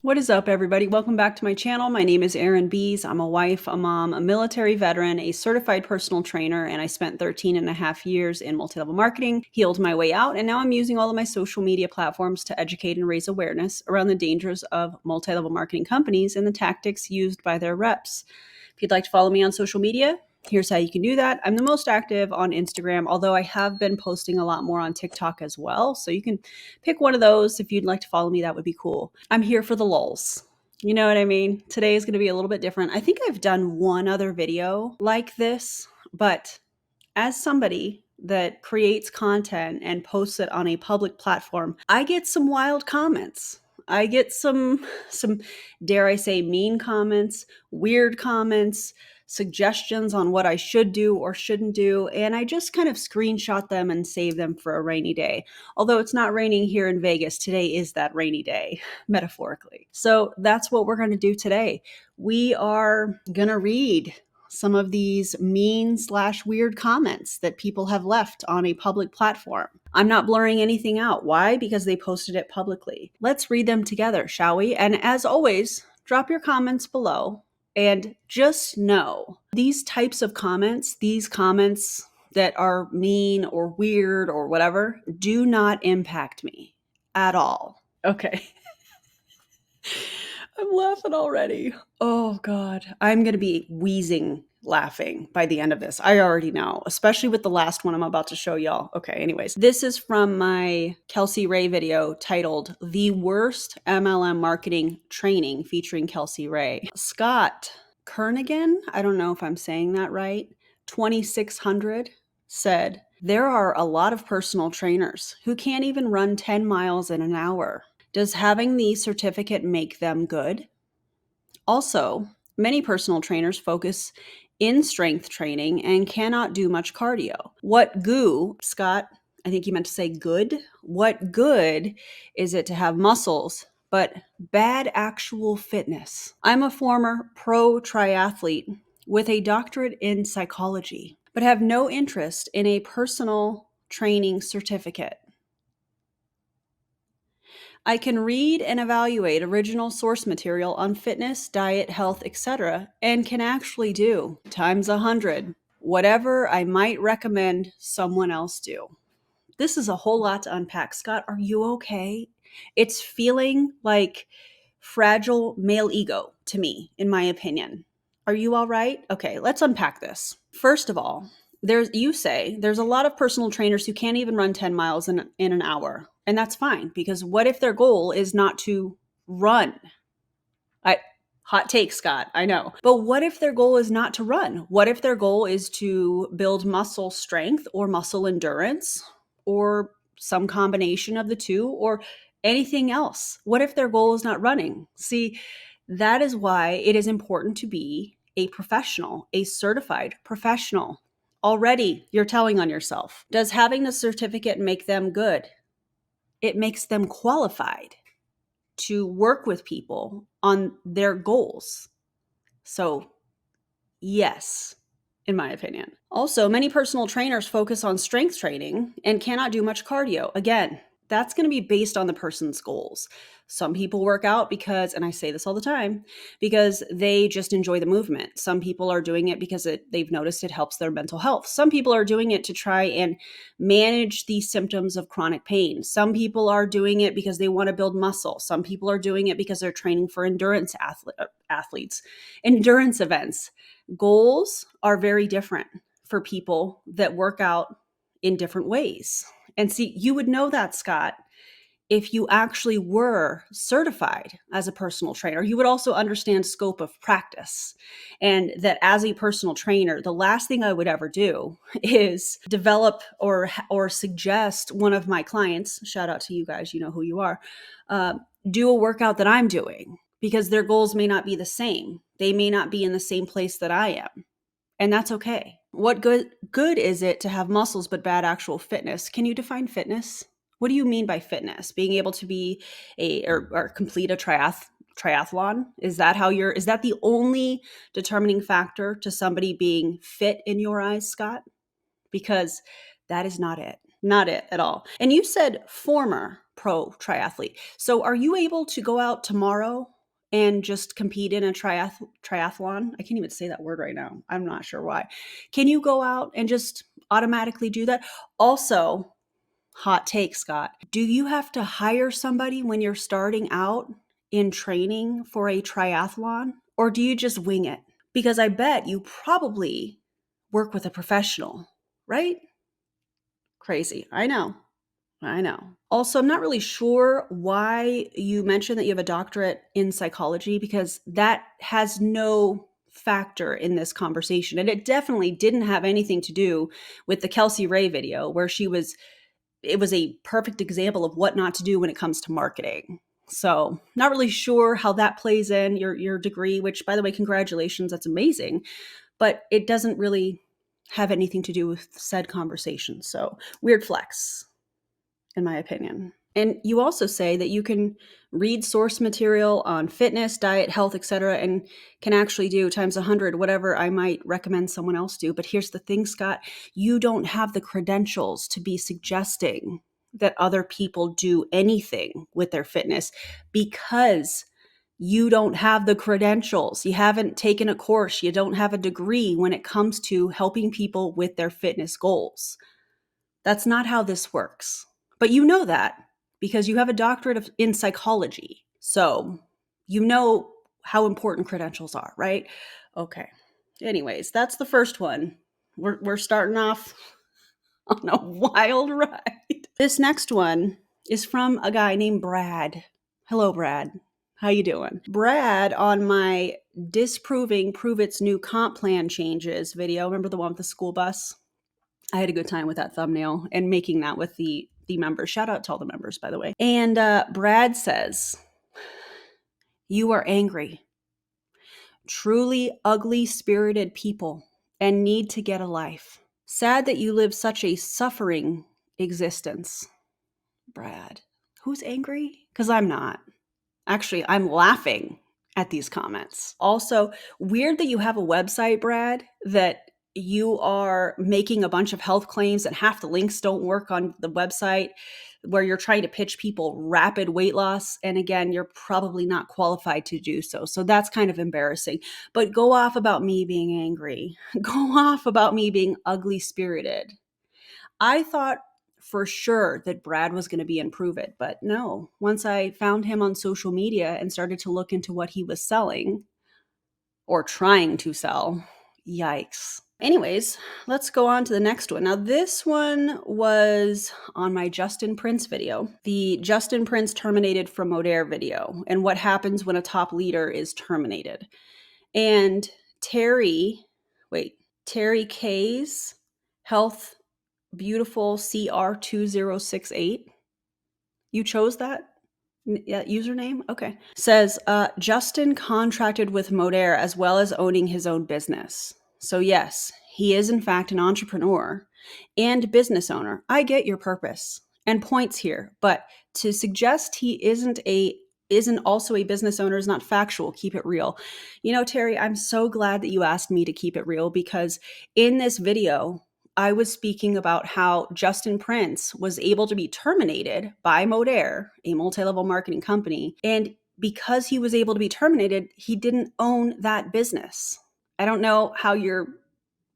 What is up, everybody? Welcome back to my channel. My name is Erin Bees. I'm a wife, a mom, a military veteran, a certified personal trainer, and I spent 13 and a half years in multi-level marketing, healed my way out, and now I'm using all of my social media platforms to educate and raise awareness around the dangers of multi-level marketing companies and the tactics used by their reps. If you'd like to follow me on social media, here's how you can do that. I'm the most active on Instagram, although I have been posting a lot more on TikTok as well. So you can pick one of those. If you'd like to follow me, that would be cool. I'm here for the lulz. You know what I mean? Today is going to be a little bit different. I think I've done one other video like this, but as somebody that creates content and posts it on a public platform, I get some wild comments. I get some dare I say mean comments, weird comments, suggestions on what I should do or shouldn't do, and I just kind of screenshot them and save them for a rainy day. Although it's not raining here in Vegas, today is that rainy day, metaphorically. So that's what we're going to do today. We are going to read some of these mean/weird comments that people have left on a public platform. I'm not blurring anything out. Why? Because they posted it publicly. Let's read them together, shall we? And as always, drop your comments below. And just know these types of comments, these comments that are mean or weird or whatever, do not impact me at all. Okay. I'm laughing already. Oh God. I'm going to be wheezing laughing by the end of this. I already know, especially with the last one I'm about to show y'all. Okay, anyways, this is from my Kelsey Ray video titled The Worst MLM Marketing Training featuring Kelsey Ray. Scott Kernigan, I don't know if I'm saying that right, 2600 said, there are a lot of personal trainers who can't even run 10 miles in an hour. Does having the certificate make them good? Also, many personal trainers focus in strength training and cannot do much cardio. What goo, Scott, I think you meant to say good. What good is it to have muscles, but bad actual fitness? I'm a former pro triathlete with a doctorate in psychology, but have no interest in a personal training certificate. I can read and evaluate original source material on fitness, diet, health, etc., and can actually do times 100 whatever I might recommend someone else do. This is a whole lot to unpack. Scott, are you okay? It's feeling like fragile male ego to me, in my opinion. Are you all right? Okay, let's unpack this. First of all, there's a lot of personal trainers who can't even run 10 miles in an hour. And that's fine, because what if their goal is not to run? Hot take, Scott, I know. But what if their goal is not to run? What if their goal is to build muscle strength or muscle endurance or some combination of the two or anything else? What if their goal is not running? See, that is why it is important to be a professional, a certified professional. Already, you're telling on yourself. Does having the certificate make them good? It makes them qualified to work with people on their goals. So, yes, in my opinion. Also, many personal trainers focus on strength training and cannot do much cardio. Again, that's going to be based on the person's goals. Some people work out because, and I say this all the time, because they just enjoy the movement. Some people are doing it because they've noticed it helps their mental health. Some people are doing it to try and manage the symptoms of chronic pain. Some people are doing it because they want to build muscle. Some people are doing it because they're training for endurance athletes, endurance events. Goals are very different for people that work out in different ways. And see, you would know that, Scott, if you actually were certified as a personal trainer. You would also understand scope of practice, and that as a personal trainer, the last thing I would ever do is develop or suggest one of my clients, shout out to you guys, you know who you are, do a workout that I'm doing, because their goals may not be the same. They may not be in the same place that I am. And that's okay. What good is it to have muscles but bad actual fitness? Can you define fitness? What do you mean by fitness? Being able to be or complete a triathlon? Is that the only determining factor to somebody being fit in your eyes, Scott? Because that is not it. Not it at all. And you said former pro triathlete. So are you able to go out tomorrow and just compete in a triathlon? I can't even say that word right now. I'm not sure why. Can you go out and just automatically do that? Also, hot take, Scott. Do you have to hire somebody when you're starting out in training for a triathlon, or do you just wing it? Because I bet you probably work with a professional, right? Crazy. I know. I know. Also, I'm not really sure why you mentioned that you have a doctorate in psychology, because that has no factor in this conversation. And it definitely didn't have anything to do with the Kelsey Ray video where it was a perfect example of what not to do when it comes to marketing. So, not really sure how that plays in your degree, which, by the way, congratulations, that's amazing. But it doesn't really have anything to do with said conversation. So, weird flex, in my opinion. And you also say that you can read source material on fitness, diet, health, etc., and can actually do times 100 whatever I might recommend someone else do. But here's the thing, Scott, you don't have the credentials to be suggesting that other people do anything with their fitness because you don't have the credentials. You haven't taken a course. You don't have a degree when it comes to helping people with their fitness goals. That's not how this works. But you know that because you have a doctorate in psychology. So you know how important credentials are, right? Okay. Anyways, that's the first one. We're starting off on a wild ride. This next one is from a guy named Brad. Hello, Brad. How you doing? Brad, on my disproving Prove Its new comp plan changes video, remember the one with the school bus? I had a good time with that thumbnail and making that with the members. Shout out to all the members, by the way. And Brad says, you are angry, truly ugly spirited people, and need to get a life. Sad that you live such a suffering existence. Brad, who's angry? Because I'm not. Actually, I'm laughing at these comments. Also, weird that you have a website, Brad, that you are making a bunch of health claims and half the links don't work on the website, where you're trying to pitch people rapid weight loss. And again, you're probably not qualified to do so. So that's kind of embarrassing. But go off about me being angry. Go off about me being ugly spirited. I thought for sure that Brad was going to be in Prove It, but no. Once I found him on social media and started to look into what he was selling or trying to sell, yikes. Anyways, let's go on to the next one. Now, this one was on my Justin Prince video, the Justin Prince terminated from Modair video, and what happens when a top leader is terminated. And Terry K's Health Beautiful CR2068. You chose that username? Okay. Says, Justin contracted with Modair as well as owning his own business. So yes, he is in fact an entrepreneur and business owner. I get your purpose and points here, but to suggest he isn't also a business owner is not factual. Keep it real. You know, Terry, I'm so glad that you asked me to keep it real, because in this video, I was speaking about how Justin Prince was able to be terminated by Modair, a multi-level marketing company. And because he was able to be terminated, he didn't own that business. I don't know how you're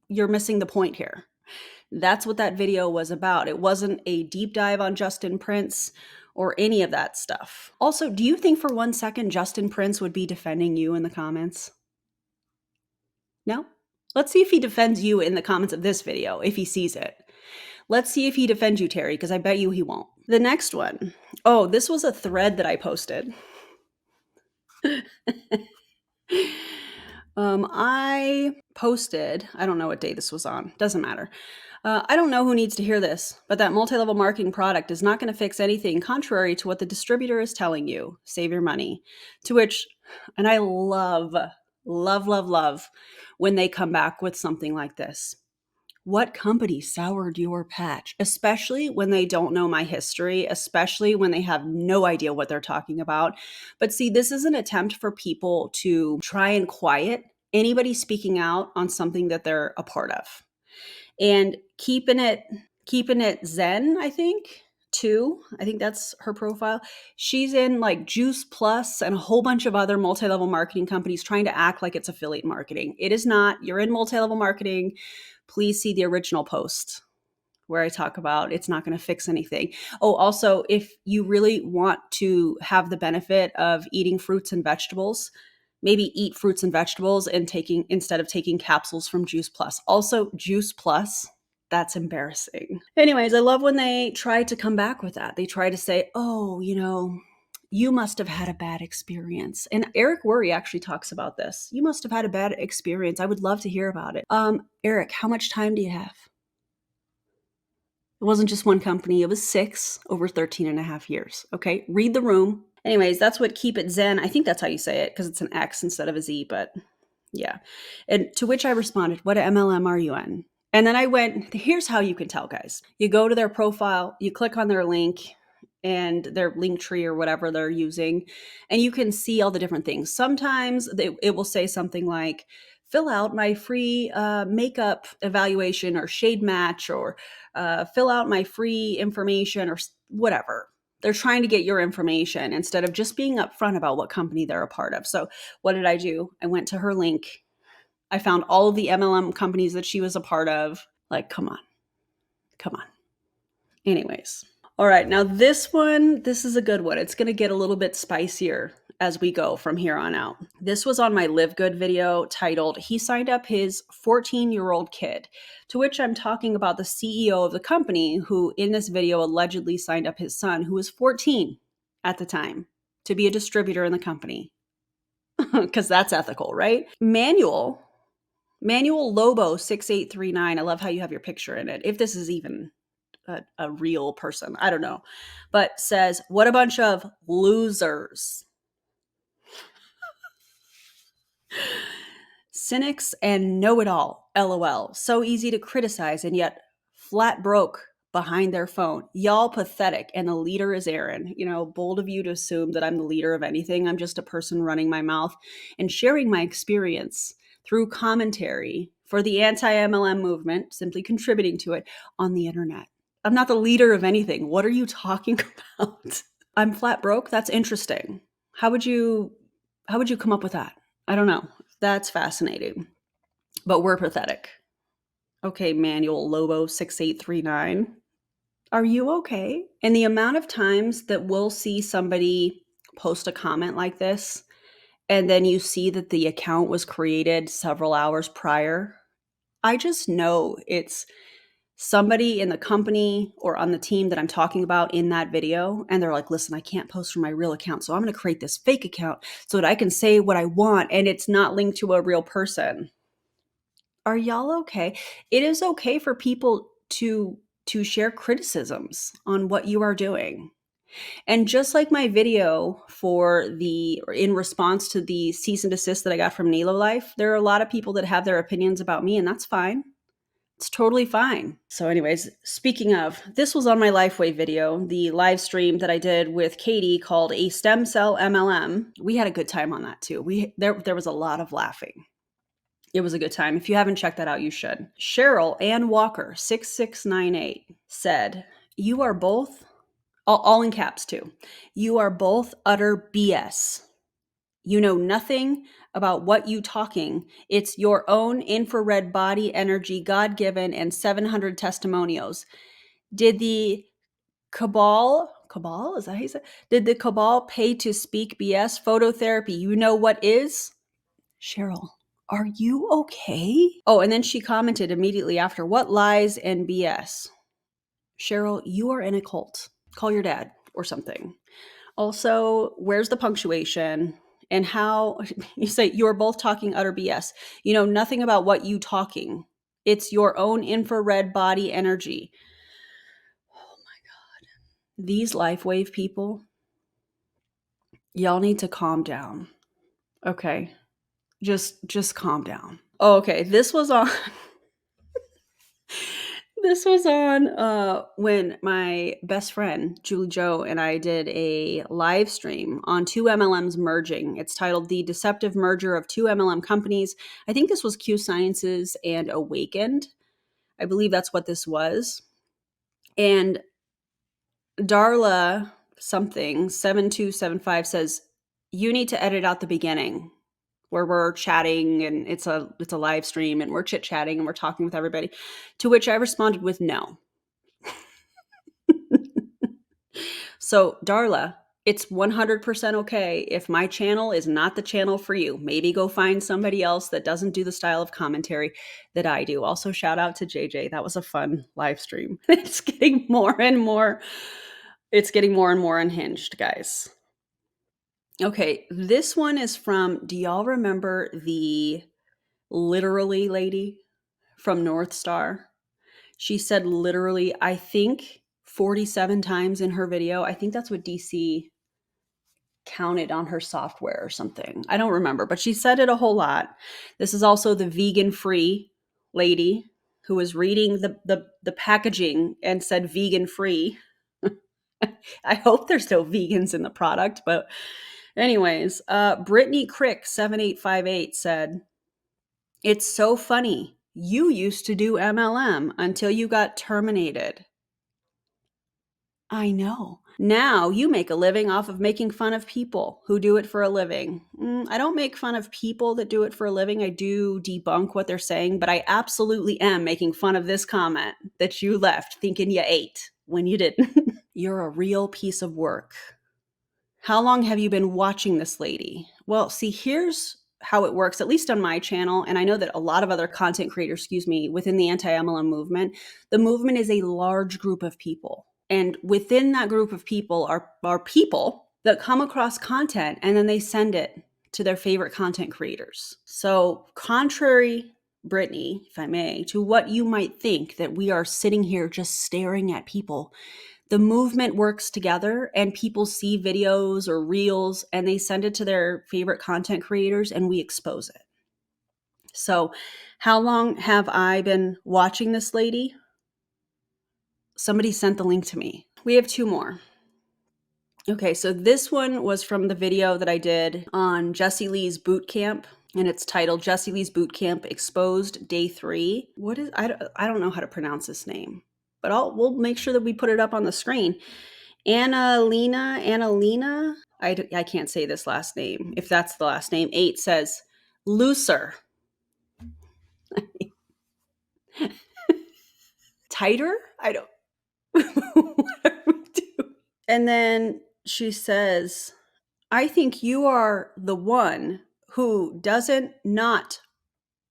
missing the point here. That's what that video was about. It wasn't a deep dive on Justin Prince or any of that stuff. Also, do you think for 1 second Justin Prince would be defending you in the comments? No? Let's see if he defends you in the comments of this video, if he sees it. Let's see if he defends you, Terry, because I bet you he won't. The next one. Oh, this was a thread that I posted. I posted, I don't know what day this was on, doesn't matter. I don't know who needs to hear this, but that multi-level marketing product is not going to fix anything contrary to what the distributor is telling you. Save your money. To which, and I love when they come back with something like this. What company soured your patch? Especially when they don't know my history, especially when they have no idea what they're talking about. But see, this is an attempt for people to try and quiet anybody speaking out on something that they're a part of. And keeping it zen, I think, 2. I think that's her profile. She's in like Juice Plus and a whole bunch of other multi-level marketing companies trying to act like it's affiliate marketing. It is not. You're in multi-level marketing. Please see the original post where I talk about it's not going to fix anything. Oh, also, if you really want to have the benefit of eating fruits and vegetables, maybe eat fruits and vegetables and instead of taking capsules from Juice Plus. Also, Juice Plus, that's embarrassing. Anyways, I love when they try to come back with that. They try to say, oh, you must have had a bad experience. And Eric Worre actually talks about this. You must have had a bad experience. I would love to hear about it. Eric, how much time do you have? It wasn't just one company, it was 6 over 13 and a half years. Okay, read the room. Anyways, that's what Keep It Zen. I think that's how you say it because it's an X instead of a Z, but yeah. And to which I responded, what MLM are you in? And then I went, here's how you can tell, guys. You go to their profile, you click on their link and their link tree or whatever they're using, and you can see all the different things. Sometimes it will say something like, fill out my free makeup evaluation or shade match, or fill out my free information or whatever. They're trying to get your information instead of just being upfront about what company they're a part of. So what did I do? I went to her link. I found all of the MLM companies that she was a part of. Like, come on. Anyways. All right. Now this is a good one. It's going to get a little bit spicier as we go from here on out. This was on my Live Good video titled, he signed up his 14-year-old kid, to which I'm talking about the CEO of the company who in this video allegedly signed up his son, who was 14 at the time, to be a distributor in the company. Because that's ethical, right? Manuel Lobo 6839. I love how you have your picture in it. If this is even a real person, I don't know, but says, what a bunch of losers. Cynics and know-it-all, LOL. So easy to criticize and yet flat broke behind their phone. Y'all pathetic. And the leader is Aaron. Bold of you to assume that I'm the leader of anything. I'm just a person running my mouth and sharing my experience through commentary for the anti-MLM movement, simply contributing to it on the internet. I'm not the leader of anything. What are you talking about? I'm flat broke? That's interesting. How would you come up with that? I don't know. That's fascinating. But we're pathetic. Okay, Manuel Lobo 6839. Are you okay? And the amount of times that we'll see somebody post a comment like this, and then you see that the account was created several hours prior, I just know it's somebody in the company or on the team that I'm talking about in that video. And they're like, listen, I can't post from my real account. So I'm going to create this fake account so that I can say what I want and it's not linked to a real person. Are y'all okay? It is okay for people to share criticisms on what you are doing. And just like my video in response to the cease and desist that I got from Nilo Life, there are a lot of people that have their opinions about me, and that's fine. It's totally fine. So anyways, speaking of, this was on my LifeWave video, the live stream that I did with Katie called A Stem Cell MLM. We had a good time on that too. There was a lot of laughing. It was a good time. If you haven't checked that out, you should. Cheryl Ann Walker, 6698, said, you are both, all in caps too, you are both utter BS. You know nothing about what you talking. It's your own infrared body energy, God-given, and 700 testimonials. Did the cabal, is that how you say? Did the cabal pay to speak BS? Phototherapy, you know what is? Cheryl, are you okay? Oh, and then she commented immediately after, what lies and BS? Cheryl, you are in a cult. Call your dad or something. Also, where's the punctuation? And how you say you are both talking utter BS. You know nothing about what you talking. It's your own infrared body energy. Oh my God. These LifeWave people, y'all need to calm down. Okay. Just calm down. Oh, okay. This was on when my best friend, Julie Joe, and I did a live stream on two MLMs merging. It's titled The Deceptive Merger of Two MLM Companies. I think this was Q Sciences and Awakened. I believe that's what this was. And Darla something 7275 says you need to edit out the beginning where we're chatting and it's a live stream and we're chit-chatting and we're talking with everybody, to which I responded with no. So Darla, it's 100% okay if my channel is not the channel for you. Maybe go find somebody else that doesn't do the style of commentary that I do. Also, shout out to JJ. That was a fun live stream. It's getting more and more unhinged, guys. Okay, this one is from, do y'all remember the literally lady from North Star? She said literally, I think 47 times in her video. I think that's what DC counted on her software or something. I don't remember, but she said it a whole lot. This is also the vegan free lady who was reading the packaging and said vegan free. I hope there's no vegans in the product, but anyways, Brittany Crick 7858 said, "It's so funny. You used to do MLM until you got terminated." I know. Now you make a living off of making fun of people who do it for a living. I don't make fun of people that do it for a living. I do debunk what they're saying, but I absolutely am making fun of this comment that you left thinking you ate when you didn't. You're a real piece of work. How long have you been watching this lady? Well, see, here's how it works, at least on my channel. And I know that a lot of other content creators, within the anti-MLM movement, the movement is a large group of people. And within that group of people are people that come across content and then they send it to their favorite content creators. So contrary, Brittany, if I may, to what you might think that we are sitting here just staring at people, the movement works together and people see videos or reels and they send it to their favorite content creators and we expose it. So how long have I been watching this lady? Somebody sent the link to me. We have two more. Okay, so this one was from the video that I did on Jessie Lee's boot camp, and it's titled Jessie Lee's Boot Camp Exposed Day 3. I don't know how to pronounce this name, but we'll make sure that we put it up on the screen. Annalena, I can't say this last name, if that's the last name. 8 says, looser. Tighter? I don't. What are we doing? And then she says, I think you are the one who doesn't not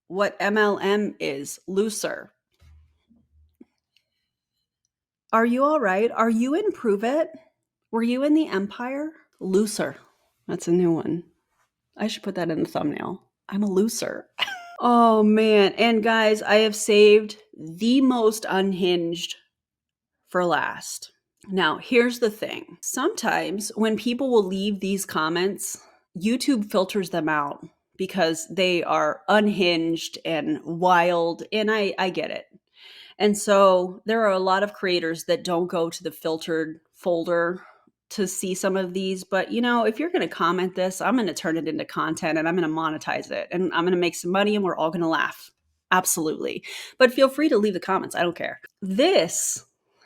what MLM is, looser. Are you all right? Are you in Prove It? Were you in the Empire? Looser. That's a new one. I should put that in the thumbnail. I'm a looser. Oh man. And guys, I have saved the most unhinged for last. Now, here's the thing. Sometimes when people will leave these comments, YouTube filters them out because they are unhinged and wild, and I get it. And so there are a lot of creators that don't go to the filtered folder to see some of these. But, if you're going to comment this, I'm going to turn it into content and I'm going to monetize it and I'm going to make some money and we're all going to laugh. Absolutely. But feel free to leave the comments. I don't care. This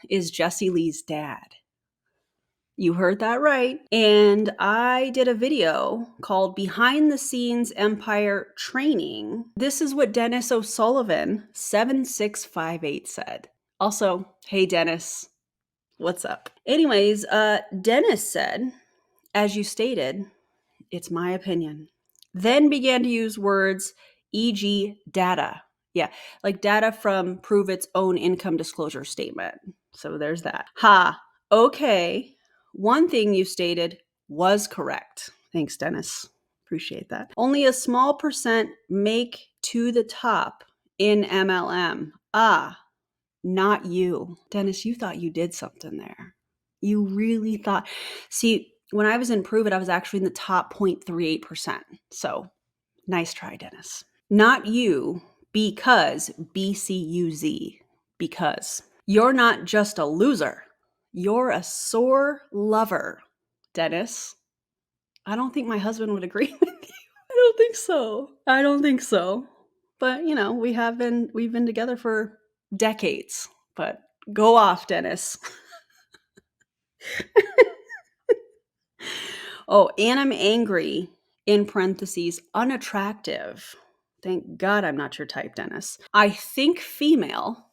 is Jessie Lee's dad. You heard that right. And I did a video called Behind the Scenes Empire Training. This is what Dennis O'Sullivan 7658 said. Also, hey Dennis, what's up? Anyways, Dennis said, as you stated, it's my opinion. Then began to use words, e.g. data. Yeah, like data from Prove It's own income disclosure statement. So there's that. Okay. One thing you stated was correct. Thanks, Dennis. Appreciate that. Only a small percent make to the top in MLM. Not you. Dennis, you thought you did something there. You really thought. See, when I was in Prove It, I was actually in the top 0.38%. So nice try, Dennis. Not you, because BCUZ. Because you're not just a loser. You're a sore lover, Dennis. I don't think my husband would agree with you. I don't think so. But, we've been together for decades. But go off, Dennis. Oh, and I'm angry, in parentheses, unattractive. Thank God I'm not your type, Dennis. I think female.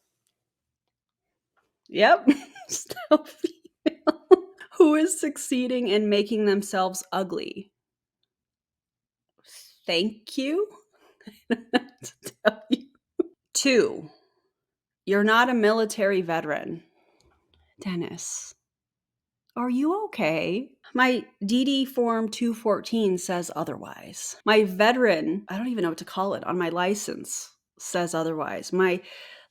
Yep. Still female. Who is succeeding in making themselves ugly. Thank you. To tell you. 2, you're not a military veteran. Dennis, are you okay? My DD Form 214 says otherwise. My veteran, I don't even know what to call it, on my license says otherwise. My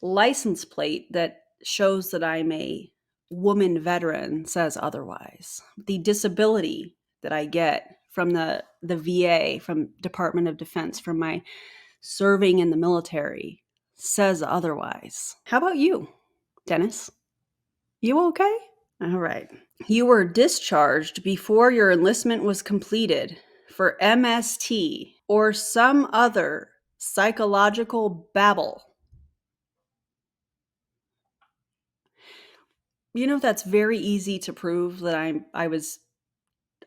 license plate that shows that I'm a woman veteran says otherwise. The disability that I get from the VA, from Department of Defense, from my serving in the military says otherwise. How about you, Dennis? You okay? All right. You were discharged before your enlistment was completed for MST or some other psychological babble. You know, that's very easy to prove that I was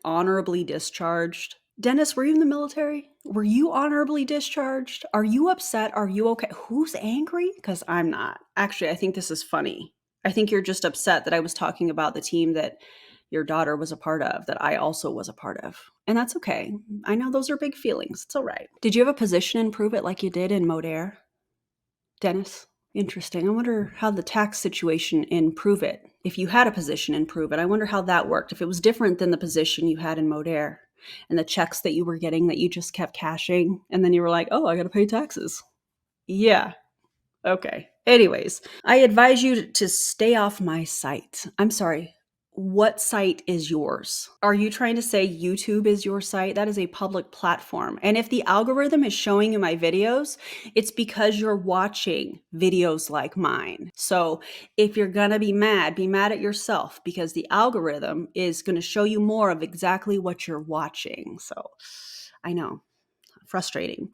honorably discharged. Dennis, were you in the military? Were you honorably discharged? Are you upset? Are you okay? Who's angry? Because I'm not. Actually, I think this is funny. I think you're just upset that I was talking about the team that your daughter was a part of, that I also was a part of. And that's okay. I know those are big feelings. It's all right. Did you have a position in Prove It like you did in Modair, Dennis? Interesting. I wonder how the tax situation in Prove It, if you had a position in Prove It, I wonder how that worked. If it was different than the position you had in Modair and the checks that you were getting that you just kept cashing, and then you were like, oh, I got to pay taxes. Yeah. Okay. Anyways, I advise you to stay off my site. I'm sorry. What site is yours? Are you trying to say YouTube is your site? That is a public platform. And if the algorithm is showing you my videos, it's because you're watching videos like mine. So if you're going to be mad at yourself because the algorithm is going to show you more of exactly what you're watching. So I know, frustrating.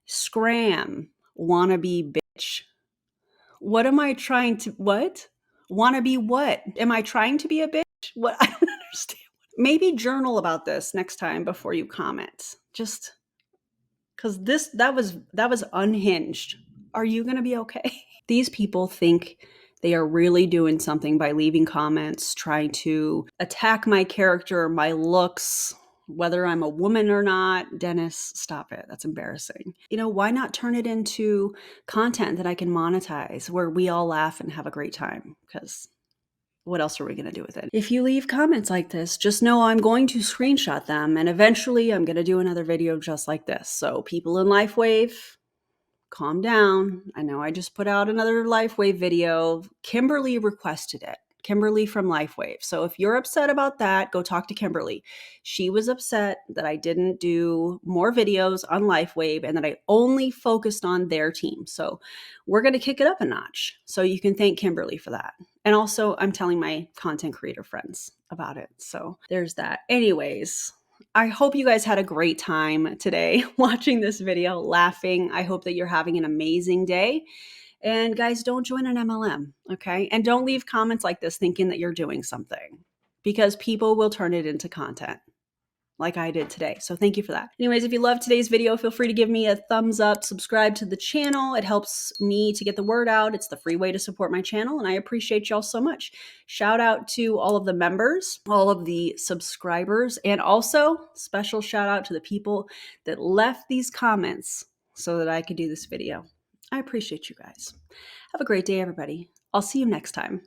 Scram, wannabe bitch. What am I trying to, what? Wanna be what? Am I trying to be a bitch? What? I don't understand. Maybe journal about this next time before you comment. Just because that was unhinged. Are you gonna be okay? These people think they are really doing something by leaving comments, trying to attack my character, my looks, whether I'm a woman or not. Dennis, stop it. That's embarrassing. You know, why not turn it into content that I can monetize where we all laugh and have a great time? Because what else are we going to do with it? If you leave comments like this, just know I'm going to screenshot them and eventually I'm going to do another video just like this. So people in LifeWave, calm down. I know I just put out another LifeWave video. Kimberly requested it. Kimberly from LifeWave. So if you're upset about that, go talk to Kimberly. She was upset that I didn't do more videos on LifeWave and that I only focused on their team. So we're going to kick it up a notch. So you can thank Kimberly for that. And also, I'm telling my content creator friends about it. So there's that. Anyways, I hope you guys had a great time today watching this video, laughing. I hope that you're having an amazing day. And guys, don't join an MLM, okay? And don't leave comments like this thinking that you're doing something because people will turn it into content like I did today. So thank you for that. Anyways, if you loved today's video, feel free to give me a thumbs up, subscribe to the channel. It helps me to get the word out. It's the free way to support my channel, and I appreciate y'all so much. Shout out to all of the members, all of the subscribers, and also special shout out to the people that left these comments so that I could do this video. I appreciate you guys. Have a great day, everybody. I'll see you next time.